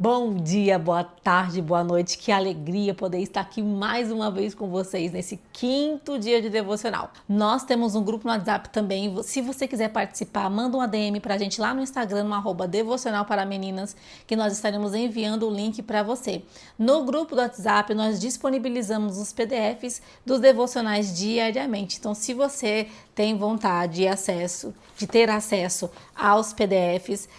Bom dia, boa tarde, boa noite. Que alegria poder estar aqui mais uma vez com vocês nesse quinto dia de devocional. Nós temos um grupo no WhatsApp também. Se você quiser participar, manda um ADM pra gente lá no Instagram, no @devocional para meninas, que nós estaremos enviando o link para você. No grupo do WhatsApp, nós disponibilizamos os PDFs dos devocionais diariamente. Então, se você tem vontade de ter acesso aos PDFs,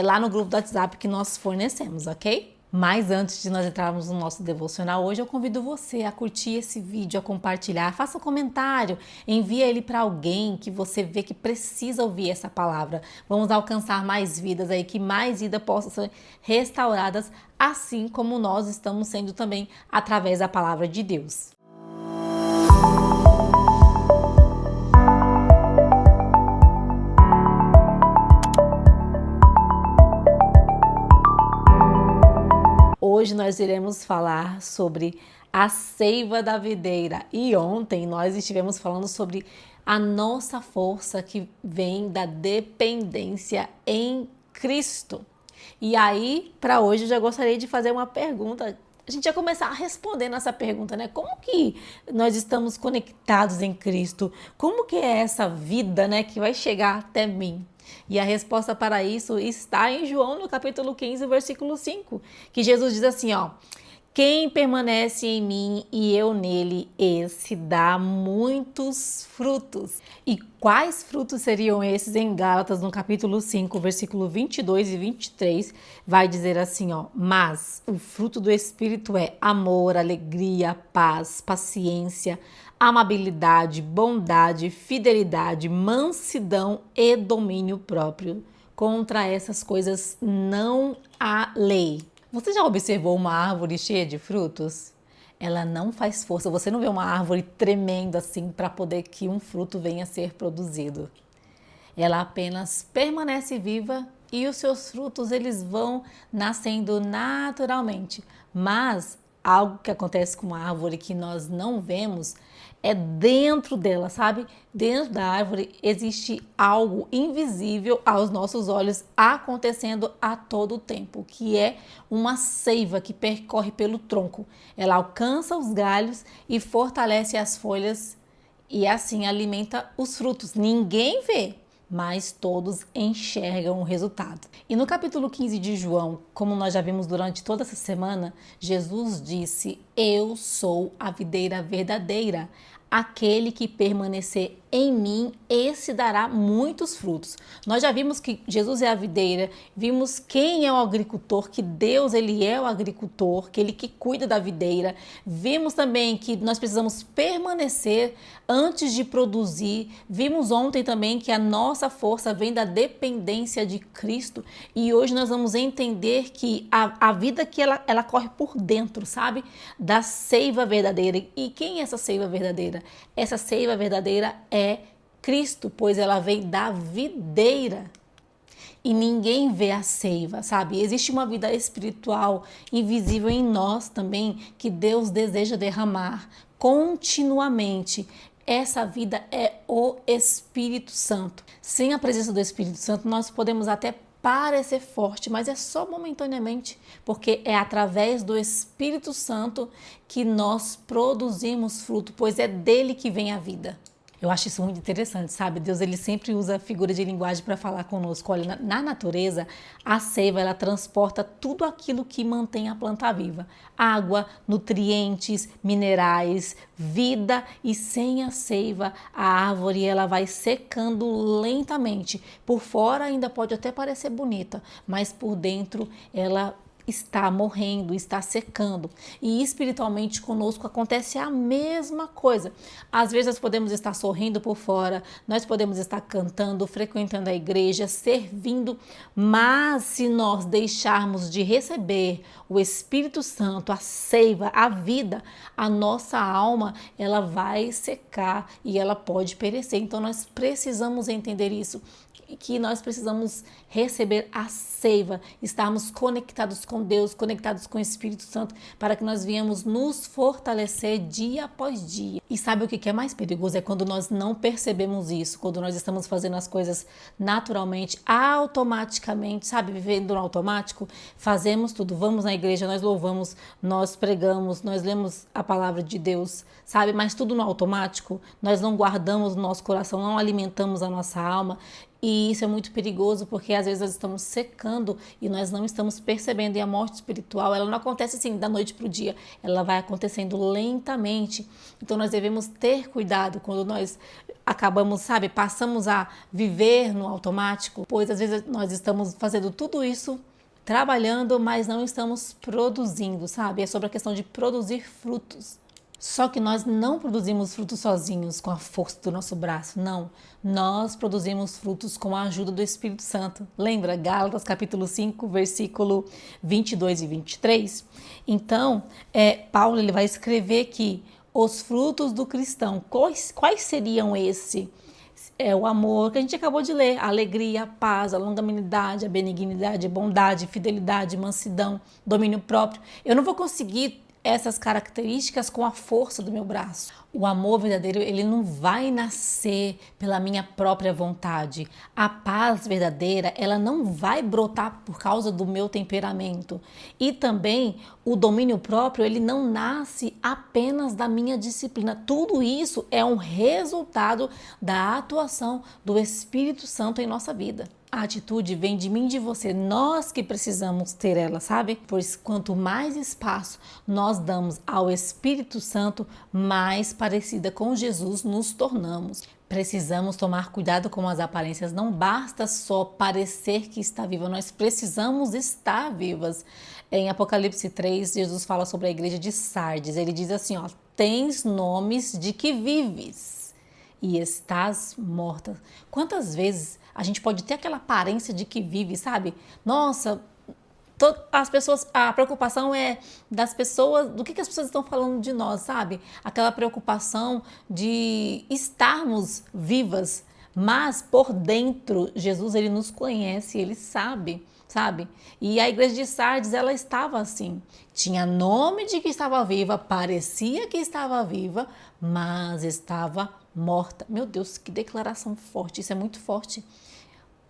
lá no grupo do WhatsApp que nós fornecemos, ok? Mas antes de nós entrarmos no nosso devocional, hoje eu convido você a curtir esse vídeo, a compartilhar, faça um comentário, envia ele para alguém que você vê que precisa ouvir essa palavra. Vamos alcançar mais vidas aí, que mais vidas possam ser restauradas, assim como nós estamos sendo também através da palavra de Deus. Hoje nós iremos falar sobre a seiva da videira e ontem nós estivemos falando sobre a nossa força que vem da dependência em Cristo. E aí, para hoje, eu já gostaria de fazer uma pergunta. A gente vai começar a responder nessa pergunta, né? Como que nós estamos conectados em Cristo? Como que é essa vida, né, que vai chegar até mim? E a resposta para isso está em João, no capítulo 15, versículo 5, que Jesus diz assim, ó: quem permanece em mim e eu nele, esse dá muitos frutos. E quais frutos seriam esses? Em Gálatas, no capítulo 5, versículo 22 e 23, vai dizer assim, ó: mas o fruto do Espírito é amor, alegria, paz, paciência, amabilidade, bondade, fidelidade, mansidão e domínio próprio. Contra essas coisas não há lei. Você já observou uma árvore cheia de frutos? Ela não faz força. Você não vê uma árvore tremendo assim para poder que um fruto venha a ser produzido. Ela apenas permanece viva e os seus frutos eles vão nascendo naturalmente. Mas algo que acontece com uma árvore que nós não vemos é dentro dela, sabe? Dentro da árvore existe algo invisível aos nossos olhos acontecendo a todo tempo, que é uma seiva que percorre pelo tronco. Ela alcança os galhos e fortalece as folhas e assim alimenta os frutos. Ninguém vê, mas todos enxergam o resultado. E no capítulo 15 de João, como nós já vimos durante toda essa semana, Jesus disse: eu sou a videira verdadeira. Aquele que permanecer em mim, esse dará muitos frutos. Nós já vimos que Jesus é a videira, vimos quem é o agricultor, que Deus ele é o agricultor, que ele que cuida da videira. Vimos também que nós precisamos permanecer antes de produzir. Vimos ontem também que a nossa força vem da dependência de Cristo. E hoje nós vamos entender que a vida que ela corre por dentro, sabe? Da seiva verdadeira. E quem é essa seiva verdadeira? Essa seiva verdadeira é Cristo, pois ela vem da videira. E ninguém vê a seiva, sabe? Existe uma vida espiritual invisível em nós também, que Deus deseja derramar continuamente. Essa vida é o Espírito Santo. Sem a presença do Espírito Santo, nós podemos até parecer forte, mas é só momentaneamente, porque é através do Espírito Santo que nós produzimos fruto, pois é dele que vem a vida. Eu acho isso muito interessante, sabe? Deus ele sempre usa a figura de linguagem para falar conosco. Olha, na natureza, a seiva ela transporta tudo aquilo que mantém a planta viva: água, nutrientes, minerais, vida. E sem a seiva, a árvore ela vai secando lentamente. Por fora ainda pode até parecer bonita, mas por dentro ela está morrendo, está secando. E espiritualmente conosco acontece a mesma coisa. Às vezes nós podemos estar sorrindo por fora, nós podemos estar cantando, frequentando a igreja, servindo, mas se nós deixarmos de receber o Espírito Santo, a seiva, a vida, a nossa alma, ela vai secar e ela pode perecer. Então nós precisamos entender isso. que nós precisamos receber a seiva, estarmos conectados com Deus, conectados com o Espírito Santo, para que nós venhamos nos fortalecer dia após dia. E sabe o que é mais perigoso? É quando nós não percebemos isso, quando nós estamos fazendo as coisas naturalmente, automaticamente, sabe? Vivendo no automático, fazemos tudo, vamos na igreja, nós louvamos, nós pregamos, nós lemos a palavra de Deus, sabe? Mas tudo no automático, nós não guardamos no nosso coração, não alimentamos a nossa alma. E isso é muito perigoso porque às vezes nós estamos secando e nós não estamos percebendo. E a morte espiritual, ela não acontece assim da noite para o dia, ela vai acontecendo lentamente. Então nós devemos ter cuidado quando nós acabamos, sabe, passamos a viver no automático, pois às vezes nós estamos fazendo tudo isso, trabalhando, mas não estamos produzindo, sabe? É sobre a questão de produzir frutos. Só que nós não produzimos frutos sozinhos, com a força do nosso braço, não. Nós produzimos frutos com a ajuda do Espírito Santo. Lembra? Gálatas capítulo 5, versículo 22 e 23? Então, Paulo ele vai escrever que os frutos do cristão, quais seriam esses? É o amor que a gente acabou de ler, a alegria, a paz, a longanimidade, a benignidade, a bondade, fidelidade, mansidão, domínio próprio. Eu não vou conseguir essas características com a força do meu braço. O amor verdadeiro, ele não vai nascer pela minha própria vontade. A paz verdadeira, ela não vai brotar por causa do meu temperamento. E também o domínio próprio, ele não nasce apenas da minha disciplina. Tudo isso é um resultado da atuação do Espírito Santo em nossa vida. A atitude vem de mim e de você, nós que precisamos ter ela, sabe? Pois quanto mais espaço nós damos ao Espírito Santo, mais parecida com Jesus nos tornamos. Precisamos tomar cuidado com as aparências, não basta só parecer que está viva, nós precisamos estar vivas. Em Apocalipse 3, Jesus fala sobre a igreja de Sardes, ele diz assim, ó, tens nomes de que vives e estás morta. Quantas vezes a gente pode ter aquela aparência de que vive, sabe? Nossa, as pessoas, a preocupação é das pessoas, do que as pessoas estão falando de nós, sabe? Aquela preocupação de estarmos vivas, mas por dentro, Jesus, ele nos conhece, ele sabe, sabe? E a igreja de Sardes, ela estava assim, tinha nome de que estava viva, parecia que estava viva, mas estava morta. Meu Deus, que declaração forte, isso é muito forte.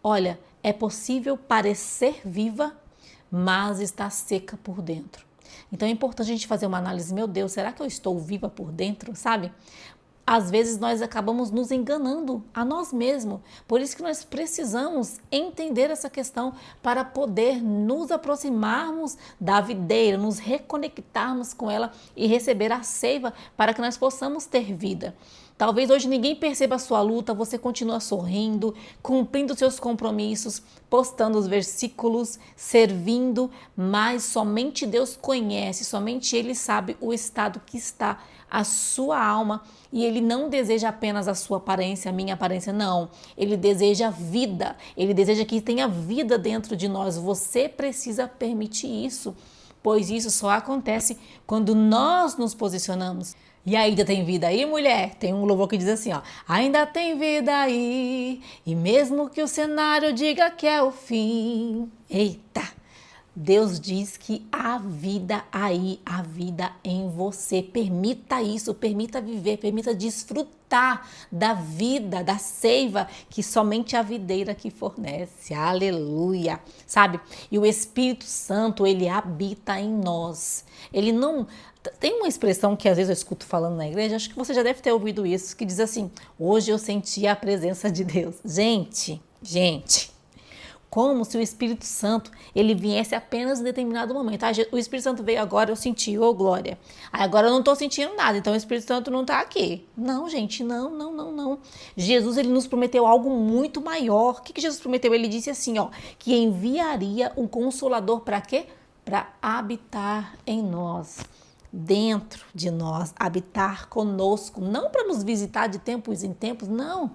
Olha, é possível parecer viva, mas está seca por dentro. Então é importante a gente fazer uma análise, meu Deus, será que eu estou viva por dentro, sabe? Às vezes nós acabamos nos enganando a nós mesmos. Por isso que nós precisamos entender essa questão para poder nos aproximarmos da videira, nos reconectarmos com ela e receber a seiva para que nós possamos ter vida. Talvez hoje ninguém perceba a sua luta, você continua sorrindo, cumprindo seus compromissos, postando os versículos, servindo, mas somente Deus conhece, somente Ele sabe o estado que está a sua alma e Ele não deseja apenas a sua aparência, a minha aparência, não. Ele deseja vida, Ele deseja que tenha vida dentro de nós. Você precisa permitir isso, pois isso só acontece quando nós nos posicionamos. E ainda tem vida aí, mulher? Tem um louvor que diz assim, ó. Ainda tem vida aí, e mesmo que o cenário diga que é o fim. Eita! Deus diz que há vida aí, há vida em você. Permita isso, permita viver, permita desfrutar da vida, da seiva que somente a videira que fornece. Aleluia! Sabe? E o Espírito Santo, ele habita em nós. Ele não... Tem uma expressão que às vezes eu escuto falando na igreja, acho que você já deve ter ouvido isso, que diz assim, hoje eu senti a presença de Deus. Gente, como se o Espírito Santo, ele viesse apenas em determinado momento. O Espírito Santo veio agora, eu senti, ô glória. Aí agora eu não estou sentindo nada, então o Espírito Santo não está aqui. Não, gente, não. Jesus, ele nos prometeu algo muito maior. O que Jesus prometeu? Ele disse assim, ó, que enviaria um Consolador para quê? Para habitar em nós. Dentro de nós, habitar conosco, não para nos visitar de tempos em tempos, não.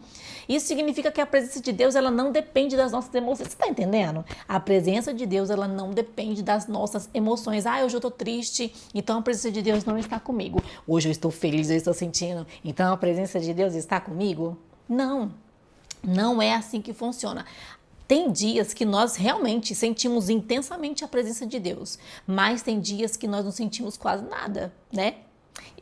Isso significa que a presença de Deus, ela não depende das nossas emoções. Você está entendendo? A presença de Deus, ela não depende das nossas emoções. Ah, hoje eu estou triste, então a presença de Deus não está comigo. Hoje eu estou feliz, eu estou sentindo, então a presença de Deus está comigo? Não. Não é assim que funciona. Tem dias que nós realmente sentimos intensamente a presença de Deus, mas tem dias que nós não sentimos quase nada, né?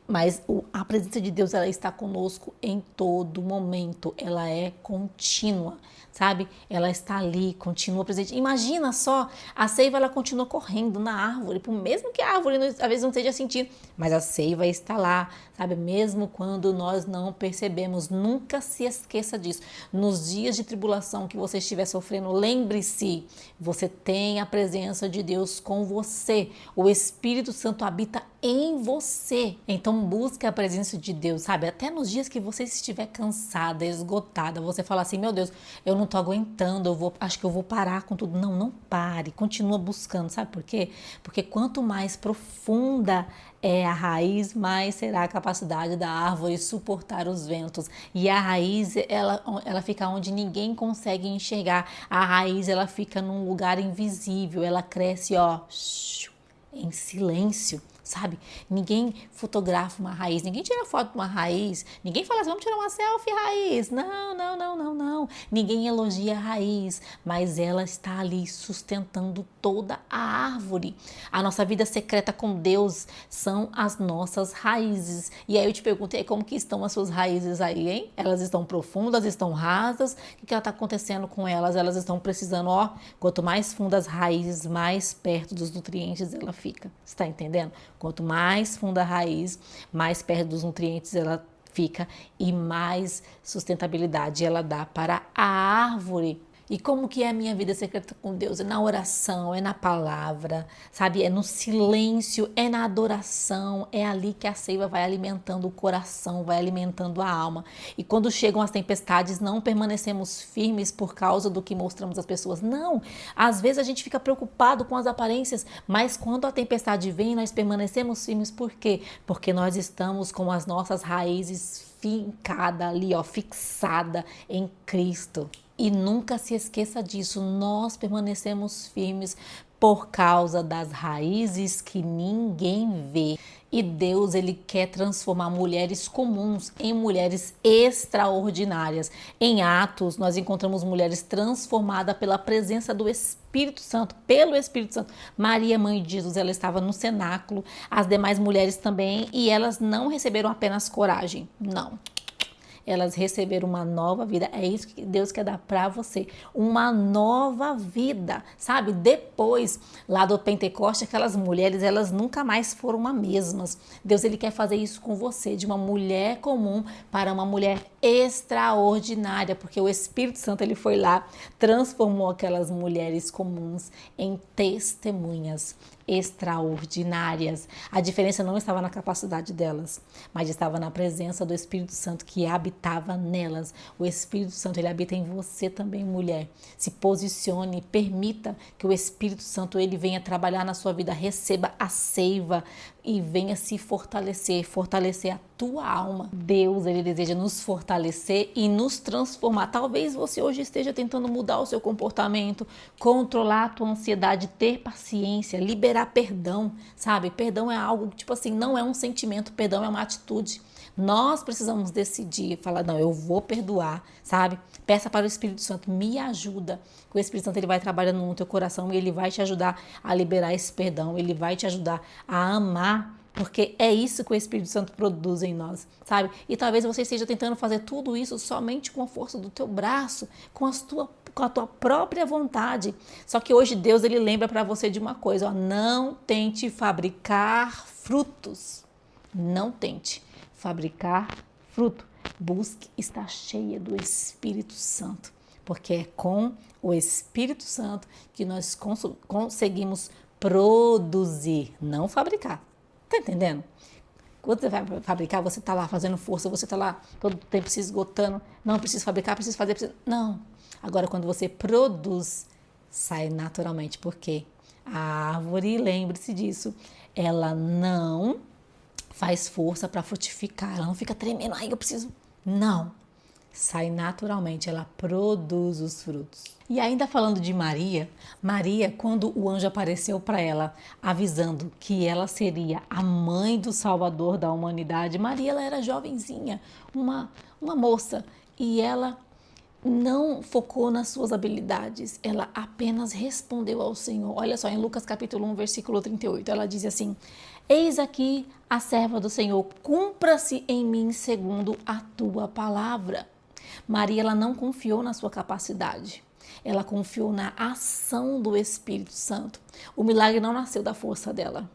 Mas a presença de Deus, ela está conosco em todo momento, ela é contínua, sabe? Ela está ali, continua presente. Imagina só, a seiva ela continua correndo na árvore, por mesmo que a árvore às vezes não esteja sentindo, mas a seiva está lá, sabe? Mesmo quando nós não percebemos, nunca se esqueça disso. Nos dias de tribulação que você estiver sofrendo, lembre-se, você tem a presença de Deus com você. O Espírito Santo habita em você. Então busque a presença de Deus, sabe? Até nos dias que você estiver cansada, esgotada, você fala assim, meu Deus, eu não tô aguentando, acho que eu vou parar com tudo. Não, não pare, continua buscando, sabe por quê? Porque quanto mais profunda é a raiz, mais será a capacidade da árvore suportar os ventos. E a raiz, ela fica onde ninguém consegue enxergar. A raiz, ela fica num lugar invisível, ela cresce, ó, em silêncio, sabe? Ninguém fotografa uma raiz, ninguém tira foto de uma raiz, ninguém fala assim, vamos tirar uma selfie raiz. Não, não, não, não, não. Ninguém elogia a raiz, mas ela está ali sustentando toda a árvore. A nossa vida secreta com Deus são as nossas raízes. E aí eu te perguntei como que estão as suas raízes aí, hein? Elas estão profundas, estão rasas? O que está acontecendo com elas? Elas estão precisando, ó, quanto mais fundas as raízes, mais perto dos nutrientes ela fica. Você está entendendo? Quanto mais funda a raiz, mais perto dos nutrientes ela fica e mais sustentabilidade ela dá para a árvore. E como que é a minha vida secreta com Deus? É na oração, é na palavra, sabe? É no silêncio, é na adoração. É ali que a seiva vai alimentando o coração, vai alimentando a alma. E quando chegam as tempestades, não permanecemos firmes por causa do que mostramos às pessoas. Não, às vezes a gente fica preocupado com as aparências, mas quando a tempestade vem, nós permanecemos firmes. Por quê? Porque nós estamos com as nossas raízes fincada ali, ó, fixada em Cristo. E nunca se esqueça disso, nós permanecemos firmes por causa das raízes que ninguém vê. E Deus, ele quer transformar mulheres comuns em mulheres extraordinárias. Em Atos, nós encontramos mulheres transformadas pela presença do Espírito Santo, pelo Espírito Santo. Maria, mãe de Jesus, ela estava no cenáculo, as demais mulheres também, e elas não receberam apenas coragem, não. Elas receberam uma nova vida. É isso que Deus quer dar para você, uma nova vida, sabe? Depois lá do Pentecoste, aquelas mulheres, elas nunca mais foram as mesmas. Deus, ele quer fazer isso com você, de uma mulher comum para uma mulher extraordinária, porque o Espírito Santo, ele foi lá, transformou aquelas mulheres comuns em testemunhas extraordinárias. A diferença não estava na capacidade delas, mas estava na presença do Espírito Santo que habitava nelas. O Espírito Santo, ele habita em você também, mulher. Se posicione, permita que o Espírito Santo, ele venha trabalhar na sua vida, receba a seiva e venha se fortalecer, fortalecer a tua alma. Deus, ele deseja nos fortalecer e nos transformar. Talvez você hoje esteja tentando mudar o seu comportamento, controlar a tua ansiedade, ter paciência, liberar perdão, sabe? Perdão é algo, tipo assim, não é um sentimento, perdão é uma atitude. Nós precisamos decidir, falar, não, eu vou perdoar, sabe? Peça para o Espírito Santo, me ajuda. O Espírito Santo, ele vai trabalhando no teu coração e ele vai te ajudar a liberar esse perdão, ele vai te ajudar a amar, porque é isso que o Espírito Santo produz em nós, sabe? E talvez você esteja tentando fazer tudo isso somente com a força do teu braço, com a tua própria vontade. Só que hoje Deus, ele lembra para você de uma coisa, ó, não tente fabricar frutos. Não tente fabricar fruto. Busque estar cheia do Espírito Santo, porque é com o Espírito Santo que nós conseguimos produzir, não fabricar. Tá entendendo? Quando você vai fabricar, você tá lá fazendo força, você tá lá todo o tempo se esgotando. Não, preciso fabricar, preciso fazer, preciso... Não. Agora, quando você produz, sai naturalmente, porque a árvore, lembre-se disso, ela não faz força para frutificar, ela não fica tremendo, ai, eu preciso. Não. Sai naturalmente, ela produz os frutos. E ainda falando de Maria, quando o anjo apareceu para ela, avisando que ela seria a mãe do Salvador da humanidade, Maria, ela era jovenzinha, uma moça, e ela não focou nas suas habilidades, ela apenas respondeu ao Senhor. Olha só, em Lucas capítulo 1, versículo 38, ela diz assim: Eis aqui a serva do Senhor, cumpra-se em mim segundo a tua palavra. Maria, ela não confiou na sua capacidade, ela confiou na ação do Espírito Santo. O milagre não nasceu da força dela,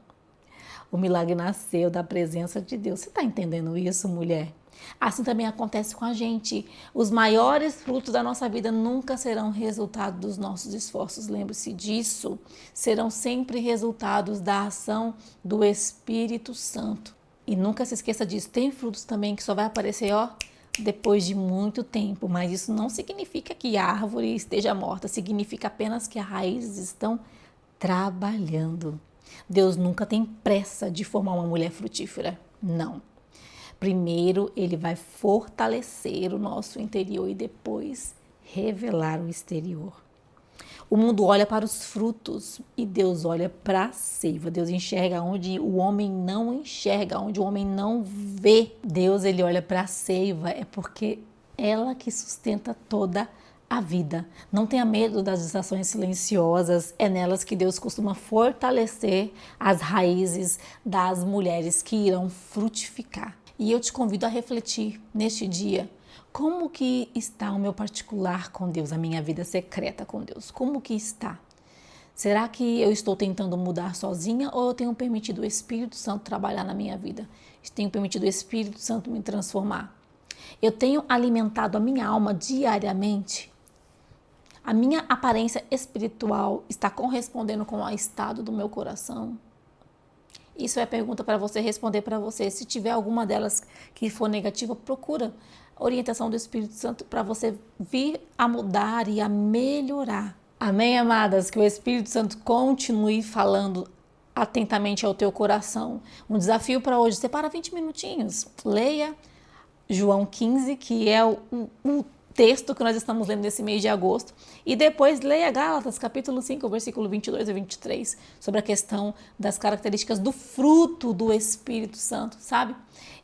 o milagre nasceu da presença de Deus. Você está entendendo isso, mulher? Assim também acontece com a gente. Os maiores frutos da nossa vida nunca serão resultado dos nossos esforços. Lembre-se disso. Serão sempre resultados da ação do Espírito Santo. E nunca se esqueça disso. Tem frutos também que só vai aparecer, depois de muito tempo. Mas isso não significa que a árvore esteja morta. Significa apenas que as raízes estão trabalhando. Deus nunca tem pressa de formar uma mulher frutífera. Não. Primeiro, ele vai fortalecer o nosso interior e depois revelar o exterior. O mundo olha para os frutos e Deus olha para a seiva. Deus enxerga onde o homem não enxerga, onde o homem não vê. Deus, ele olha para a seiva, é porque ela que sustenta toda a vida. Não tenha medo das estações silenciosas, é nelas que Deus costuma fortalecer as raízes das mulheres que irão frutificar. E eu te convido a refletir neste dia, como que está o meu particular com Deus, a minha vida secreta com Deus? Como que está? Será que eu estou tentando mudar sozinha ou eu tenho permitido o Espírito Santo trabalhar na minha vida? Tenho permitido o Espírito Santo me transformar? Eu tenho alimentado a minha alma diariamente? A minha aparência espiritual está correspondendo com o estado do meu coração? Isso é pergunta para você responder para você. Se tiver alguma delas que for negativa, procura orientação do Espírito Santo para você vir a mudar e a melhorar. Amém, amadas? Que o Espírito Santo continue falando atentamente ao teu coração. Um desafio para hoje, separa 20 minutinhos. Leia João 15, que é o texto que nós estamos lendo nesse mês de agosto, e depois leia Gálatas, capítulo 5, versículo 22 a 23, sobre a questão das características do fruto do Espírito Santo, sabe?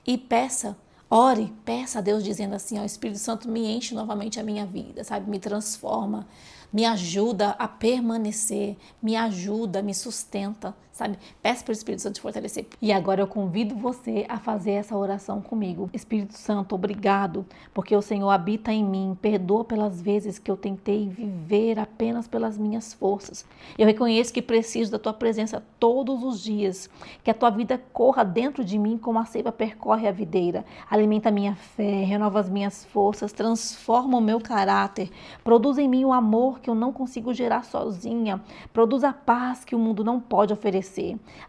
E peça, ore, peça a Deus dizendo assim, Espírito Santo, me enche novamente a minha vida, sabe? Me transforma, me ajuda a permanecer, me ajuda, me sustenta, sabe? Peça para o Espírito Santo te fortalecer. E agora eu convido você a fazer essa oração comigo. Espírito Santo, obrigado, porque o Senhor habita em mim. Perdoa pelas vezes que eu tentei viver apenas pelas minhas forças. Eu reconheço que preciso da tua presença todos os dias. Que a tua vida corra dentro de mim como a seiva percorre a videira. Alimenta a minha fé, renova as minhas forças, transforma o meu caráter. Produz em mim o amor que eu não consigo gerar sozinha. Produz a paz que o mundo não pode oferecer.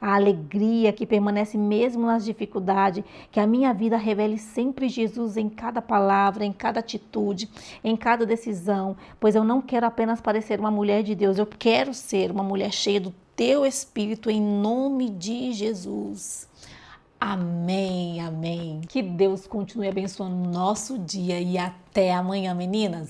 A alegria que permanece mesmo nas dificuldades, que a minha vida revele sempre Jesus em cada palavra, em cada atitude, em cada decisão, pois eu não quero apenas parecer uma mulher de Deus, eu quero ser uma mulher cheia do teu Espírito em nome de Jesus. Amém, amém. Que Deus continue abençoando o nosso dia e até amanhã, meninas.